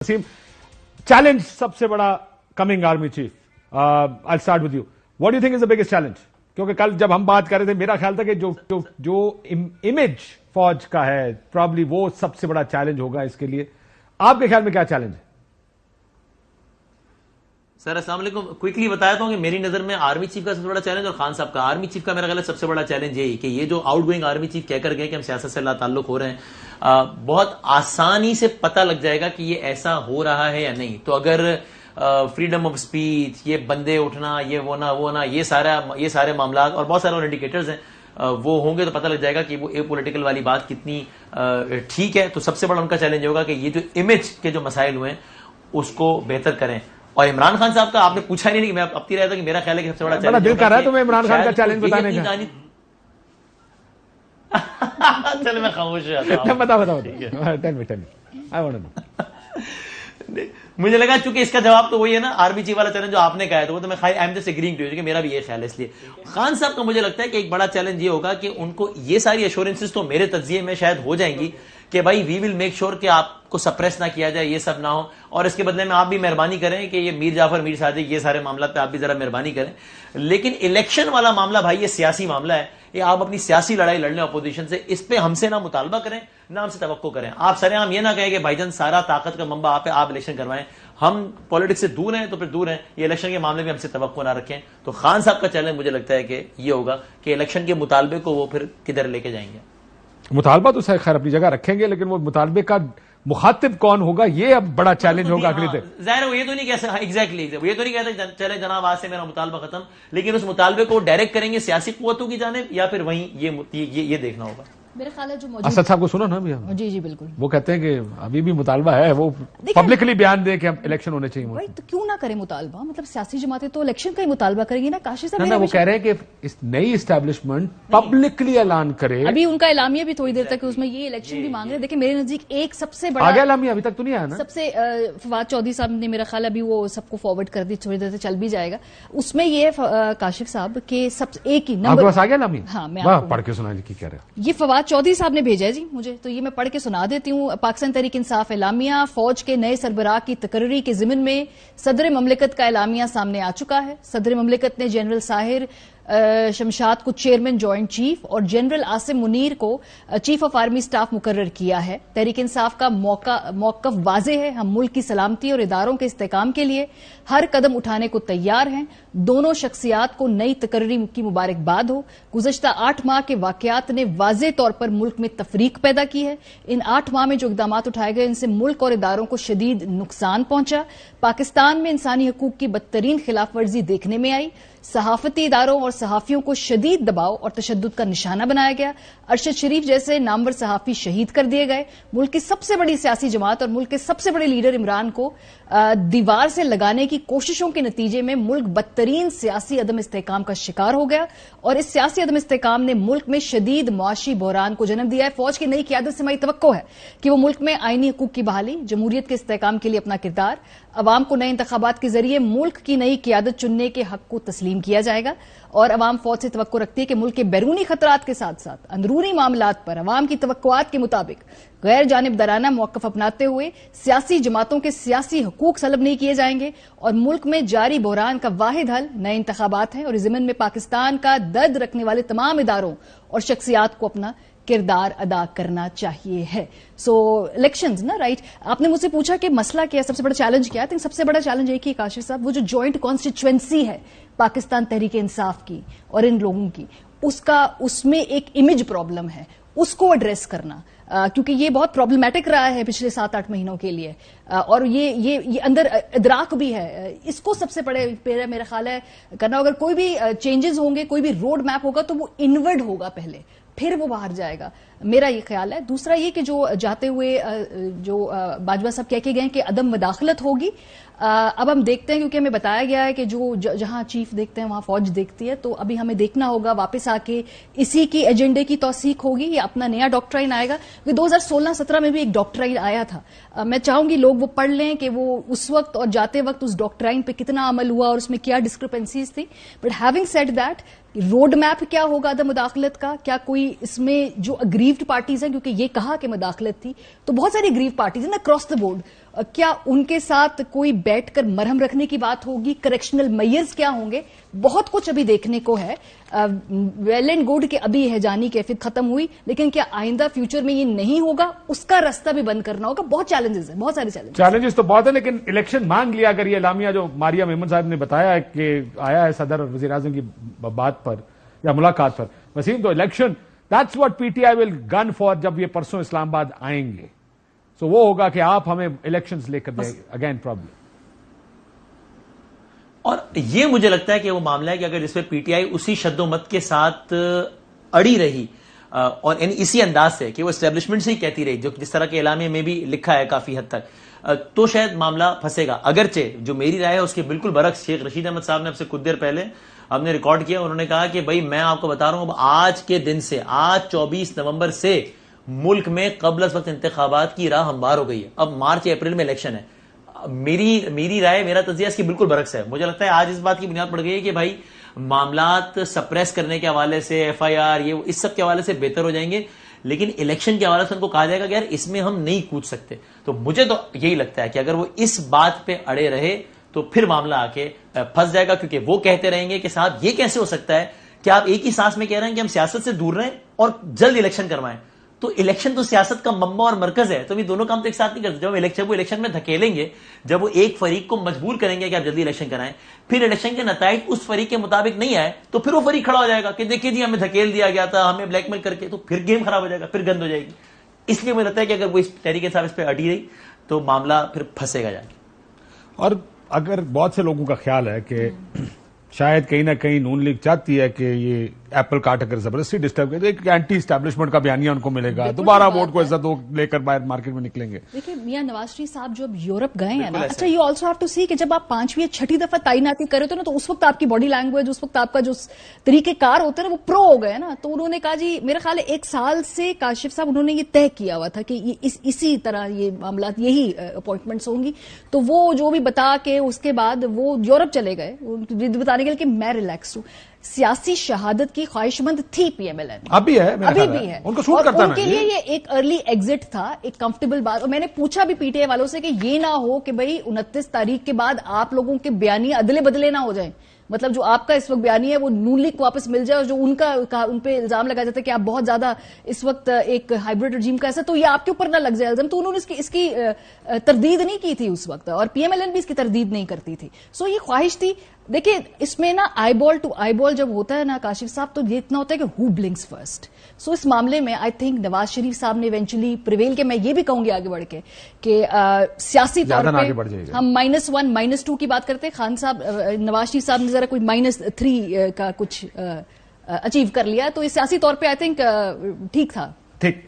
Wasim, challenge सबसे बड़ा coming army chief, I start with you, what do you think is the biggest challenge? क्योंकि कल जब हम बात कर रहे थे मेरा ख्याल था कि जो इमेज फौज का है प्रॉब्ली वो सबसे बड़ा चैलेंज होगा इसके लिए। आपके ख्याल में क्या चैलेंज है? सर अस्सलाम वालेकुम, क्विकली बताया था कि मेरी नजर में आर्मी चीफ का सबसे बड़ा चैलेंज और खान साहब का आर्मी चीफ का मेरा ख्याल है सबसे बड़ा चैलेंज यही कि ये जो आउट गोइंग आर्मी चीफ कहकर गए कि हम सियासत से ताल्लुक हो रहे हैं, बहुत आसानी से पता लग जाएगा कि ये ऐसा हो रहा है या नहीं। तो अगर फ्रीडम ऑफ स्पीच, ये बंदे उठना, ये वो ना ये सारे मामला और बहुत सारे और इंडिकेटर्स हैं वो होंगे तो पता लग जाएगा कि वो पॉलिटिकल वाली बात कितनी ठीक है। तो सबसे बड़ा उनका चैलेंज होगा कि ये जो इमेज के जो मसाइल हुए हैं उसको बेहतर करें। और इमरान खान साहब का आपने पूछा नहीं कि मैं अब रहा था कि मेरा ख्याल है कि सबसे बड़ा चैलेंज दिल कर रहा है तुम्हें इमरान खान का चैलेंज बताने का। चलो मैं खामोश हो जाता हूं। बता। मुझे लगा चूंकि इसका जवाब तो वही है ना, आर्मी चीफ वाला चैलेंज जो आपने कहा है, तो वो तो मैं I am just agreeing to you कि मेरा भी ये ख्याल है। इसलिए खान साहब का मुझे लगता है कि एक बड़ा चैलेंज ये होगा कि उनको ये सारी एश्योरेंसेस तो मेरे तज्जिए में शायद हो जाएंगी कि भाई वी विल मेक श्योर कि आपको सप्रेस ना किया जाए, ये सब ना हो, और इसके बदले में आप भी मेहरबानी करें कि ये मीर जाफर, मीर सादिक, ये सारे मामला पे आप भी जरा मेहरबानी करें। लेकिन इलेक्शन वाला मामला भाई ये सियासी मामला है, ये आप अपनी सियासी लड़ाई लड़ने अपोजिशन से, इस पे हमसे ना मुतालबा करें ना हमसे तवक्को करें। आप सरेआम ये ना कहें कि भाईजान सारा ताकत का मंबा आप है, आप इलेक्शन करवाएं, हम पॉलिटिक्स से दूर हैं तो फिर दूर हैं, ये इलेक्शन के मामले में हमसे तवक्को ना रखें। तो खान साहब का चैलेंज मुझे लगता है कि ये होगा कि इलेक्शन के मुतालबे को वो फिर किधर लेके जाएंगे। मुतालबा तो खैर अपनी जगह रखेंगे, लेकिन वो मुतालबे का मुखातिब कौन होगा ये अब बड़ा चैलेंज होगा अगले दिन। जाहिर है वो ये तो नहीं कह सकते, एग्जैक्टली ये तो नहीं कहते चले जनाब आज से मेरा मुतालबा खत्म, लेकिन उस मुतालबे को डायरेक्ट करेंगे सियासी कुव्वतों की जानिब या फिर वहीं ये देखना होगा। मेरा ख्याल है जो असद साहब को सुना ना भैया? जी जी बिल्कुल, वो कहते हैं कि अभी भी मुतालबा है, वो पब्लिकली बयान दे कि हम इलेक्शन होने चाहिए। भाई तो क्यों ना करें मुतालबा, मतलब सियासी जमातें तो इलेक्शन का ही मुतालबा करेगी ना। काशी साहब वो कह रहे हैं कि इस नई एस्टैब्लिशमेंट पब्लिकली ऐलान करे। अभी उनका एलामिया भी थोड़ी देर तक उसमें ये इलेक्शन भी मांग रहे हैं। देखिए मेरे नजदीक एक सबसे बड़ा आगे एलामिया अभी तक तो नहीं आया ना, सबसे फवाद चौधरी साहब ने मेरा ख्याल अभी वो सबको फॉरवर्ड कर दी, थोड़ी देर से चल भी जाएगा। उसमें ये काशिफ साहब के सबसे एक ही नंबर पास आ गया एलामिया। हाँ मैं पढ़ के सुना जी, क्या कह रहे हैं? ये फवाद चौधरी साहब ने भेजा जी मुझे, तो ये मैं पढ़ के सुना देती हूँ। पाकिस्तान तहरीक इंसाफ एलामिया, फौज के नए सरबराह की तकर्री के जिम्न में सदर ममलिकत का एलामिया सामने आ चुका है। सदर ममलिकत ने जनरल साहिर शमशाद को चेयरमैन जॉइंट चीफ और जनरल आसिम मुनीर को चीफ ऑफ आर्मी स्टाफ मुकर्रर किया है। तहरीक इंसाफ का मौकफ वाजे है, हम मुल्क की सलामती और इदारों के इस्तेकाम के लिए हर कदम उठाने को तैयार हैं। दोनों शख्सियात को नई तकर्री की मुबारकबाद हो। गुज़श्ता 8 माह के वाकयात ने वाज़े तौर पर मुल्क में तफरीक पैदा की है। इन 8 माह में जो इक़दाम उठाए गए इनसे मुल्क और इदारों को शदीद नुकसान पहुंचा। पाकिस्तान में इंसानी हकूक की बदतरीन खिलाफ वर्जी देखने में आई। सहाफती इदारों और सहाफियों को शदीद दबाव और तशद्दुद का निशाना बनाया गया। अरशद शरीफ जैसे नामवर सहाफी शहीद कर दिए गए। मुल्क की सबसे बड़ी सियासी जमात और मुल्क के सबसे बड़े लीडर इमरान को दीवार से लगाने की कोशिशों के नतीजे में मुल्क बदतरीन सियासी अदम इस्तेकाम का शिकार हो गया और इस सियासी अदम इस्तेकाम ने मुल्क में शदीद मुआशी बहरान को जन्म दिया है। फौज की नई क़यादत से हमारी तवक्को है कि वो मुल्क में आईनी हकूक की बहाली, जमहूरियत के इस्तेकाम के लिए अपना किरदार, अवाम को नए इंतखाबात के जरिए मुल्क की नई क़यादत चुनने के हक को तस्लीम किया जाएगा। और अवाम फौज से तवक्को रखती है कि मुल्क के बैरूनी खतरात के साथ साथ अंदरूनी मामलात पर अवाम की तवक्कुआत के मुताबिक गैर जानिबदाराना मौक़िफ़ अपनाते हुए सियासी जमातों के सियासी हकूक सलब नहीं किए जाएंगे और मुल्क में जारी बहरान का वाहिद हल नए इंतखाबात हैं और इस ज़िम्न में पाकिस्तान का दर्द रखने वाले तमाम इदारों और शख्सियात को अपना किरदार अदा करना चाहिए है। सो इलेक्शंस ना, राइट? आपने मुझसे पूछा कि मसला क्या है, सबसे बड़ा चैलेंज क्या है? तो सबसे बड़ा चैलेंज एक ही काशिफ साहब, वो जो जॉइंट कॉन्स्टिट्यूएंसी है पाकिस्तान तहरीक इंसाफ की और इन लोगों की, उसमें एक इमेज प्रॉब्लम है, उसको एड्रेस करना, क्योंकि ये बहुत प्रॉब्लमैटिक रहा है पिछले 7-8 महीनों के लिए और ये अंदर इदराक भी है। इसको सबसे बड़े मेरा ख्याल है करना। अगर कोई भी चेंजेस होंगे, कोई भी रोड मैप होगा तो वो इनवर्ड होगा पहले, फिर वो बाहर जाएगा, मेरा ये ख्याल है। दूसरा ये कि जो जाते हुए जो बाजवा साहब कह के गए कि अदम मदाखलत होगी, अब हम देखते हैं, क्योंकि हमें बताया गया है कि जो जहां चीफ देखते हैं वहां फौज देखती है, तो अभी हमें देखना होगा वापस आके इसी की एजेंडे की तौसीक होगी या अपना नया डॉक्ट्राइन आएगा। क्योंकि 2016-17 में भी एक डॉक्ट्राइन आया था, मैं चाहूंगी लोग वो पढ़ लें कि वो उस वक्त और जाते वक्त उस डॉक्ट्राइन पे कितना अमल हुआ और उसमें क्या डिस्क्रिपेंसीज थी। But having said that, road map क्या होगा अदम मुदाखलत का? क्या कोई इसमें जो अग्रीव्ड पार्टीज हैं, क्योंकि ये कहा कि मुदाखलत थी, तो बहुत सारी अग्रीव्ड पार्टीज हैं ना अक्रॉस द बोर्ड, کیا ان کے ساتھ کوئی بیٹھ کر مرہم رکھنے کی بات ہوگی؟ کریکشنل میئرز کیا ہوں گے؟ بہت کچھ ابھی دیکھنے کو ہے. ویل اینڈ گڈ کہ ابھی ہے جانی کیفیت ختم ہوئی، لیکن کیا آئندہ فیوچر میں یہ نہیں ہوگا؟ اس کا راستہ بھی بند کرنا ہوگا. بہت چیلنجز ہیں، بہت سارے چیلنجز تو بہت ہے، لیکن الیکشن مانگ لیا اگر یہ اعلامیہ جو ماریا میمن صاحب نے بتایا ہے کہ آیا ہے صدر اور وزیر اعظم کی بات پر یا ملاقات پر. وسیم تو election that's what PTI will آئی ول گن فار جب یہ پرسوں اسلام آباد آئیں گے. سو وہ ہوگا کہ آپ ہمیں الیکشنز لے کر دیں اگین پرابلم. اور یہ مجھے لگتا ہے کہ وہ معاملہ ہے کہ اگر اس پہ پی ٹی آئی اسی شد و مت کے ساتھ اڑی رہی اور اسی انداز سے کہ وہ اسٹیبلشمنٹ سے ہی کہتی رہی، جو جس طرح کے اعلامیے میں بھی لکھا ہے کافی حد تک، تو شاید معاملہ پھنسے گا. اگرچہ جو میری رائے ہے اس کے بالکل برعکس شیخ رشید احمد صاحب نے اب سے کچھ دیر پہلے ہم نے ریکارڈ کیا، انہوں نے کہا کہ بھائی میں آپ کو بتا رہا ہوں اب آج کے دن سے، آج 24 نومبر سے ملک میں قبل از وقت انتخابات کی راہ ہموار ہو گئی ہے. اب مارچ اپریل میں الیکشن ہے. میری رائے، میرا تجزیہ اس کی بالکل برعکس ہے. مجھے لگتا ہے آج اس بات کی بنیاد پڑ گئی ہے کہ بھائی معاملات سپریس کرنے کے حوالے سے، ایف آئی آر، یہ اس سب کے حوالے سے بہتر ہو جائیں گے، لیکن الیکشن کے حوالے سے ان کو کہا جائے گا کہ یار اس میں ہم نہیں کود سکتے. تو مجھے تو یہی لگتا ہے کہ اگر وہ اس بات پہ اڑے رہے تو پھر معاملہ آ کے پھنس جائے گا، کیونکہ وہ کہتے رہیں گے کہ صاحب یہ کیسے ہو سکتا ہے کہ آپ ایک ہی سانس میں کہہ رہے ہیں کہ ہم سیاست سے دور رہیں اور جلد الیکشن کروائیں. تو الیکشن تو سیاست کا منبع اور مرکز ہے، تو یہ دونوں کام تو ایک ساتھ نہیں کرتے. جب وہ الیکشن میں دھکیلیں گے، جب وہ ایک فریق کو مجبور کریں گے کہ آپ جلدی الیکشن کرائیں، پھر الیکشن کے نتائج اس فریق کے مطابق نہیں آئے تو پھر وہ فریق کھڑا ہو جائے گا کہ دیکھیے جی ہمیں دھکیل دیا گیا تھا، ہمیں بلیک میل کر کے، تو پھر گیم خراب ہو جائے گا، پھر گند ہو جائے گی. اس لیے مجھے لگتا ہے کہ اگر وہ اس تحریک انصاف اس پہ اڑی رہی تو معاملہ پھر پھنسے گا جا کے. اور اگر بہت سے لوگوں کا خیال ہے کہ شاید کہیں نہ کہیں نون لیگ چاہتی ہے کہ یہ ایپل کارٹ اگر زبردستی ڈسٹرب کرے، ایک اینٹی اسٹیبلشمنٹ کا بیانیہ ان کو ملے گا، دوبارہ ووٹ کو عزت لے کر باہر مارکیٹ میں نکلیں گے. دیکھیے میاں نواز شریف صاحب جو اب یورپ گئے ہیں نا، اچھا یو آلسو ہیو ٹو سی کہ جب آپ 5ویں یا 6ٹھی دفعہ تعیناتی کرے تو نا، تو اس وقت آپ کی باڈی لینگویج، اس وقت آپ کا جو طریقہ کار ہوتا ہے نا وہ پرو ہو گئے نا. تو انہوں نے کہا جی میرا خیال ہے 1 سال سے کاشف صاحب انہوں نے یہ طے کیا ہوا تھا کہ اسی طرح یہ معاملات، یہی اپوائنٹمنٹس ہوں گی. تو وہ جو بھی بتا کے اس کے بعد وہ یورپ چلے گئے بتانے کے لیے کہ میں ریلیکس ہوں. سیاسی شہادت کی خواہش مند تھی پی ایم ایل این، ابھی ہے، ابھی بھی ہے، ان کو شوٹ کرتا ہے. ان کے لیے یہ ایک ارلی ایگزٹ تھا، ایک کمفرٹیبل بات. اور میں نے پوچھا بھی پی ٹی آئی والوں سے کہ یہ نہ ہو کہ بھئی 29 تاریخ کے بعد آپ لوگوں کے بیانیے ادلے بدلے نہ ہو جائیں. مطلب جو آپ کا اس وقت بیانیہ ہے وہ نون لیگ کو واپس مل جائے، اور جو ان پہ الزام لگایا جاتا ہے کہ آپ بہت زیادہ اس وقت ایک ہائبرڈ رجیم کا ایسا، تو یہ آپ کے اوپر نہ لگ جائے الزام. تو انہوں نے اس کی تردید نہیں کی تھی اس وقت، اور پی ایم ایل این بھی اس کی تردید نہیں کرتی تھی. سو یہ خواہش تھی. دیکھیں اس میں نا آئی بال ٹو آئی بال جب ہوتا ہے نا کاشف صاحب، تو یہ اتنا ہوتا ہے کہ ہو بلنکس فرسٹ. سو اس معاملے میں آئی تھنک نواز شریف صاحب نے ایونچولی پریویل کے. میں یہ بھی کہوں گی آگے بڑھ کے کہ سیاسی طور پہ ہم -1 -2 کی بات کرتے ہیں. خان صاحب، نواز شریف صاحب نے ذرا کوئی -3 کا کچھ اچیو کر لیا، تو یہ سیاسی طور پہ آئی تھنک ٹھیک تھا. ٹھیک.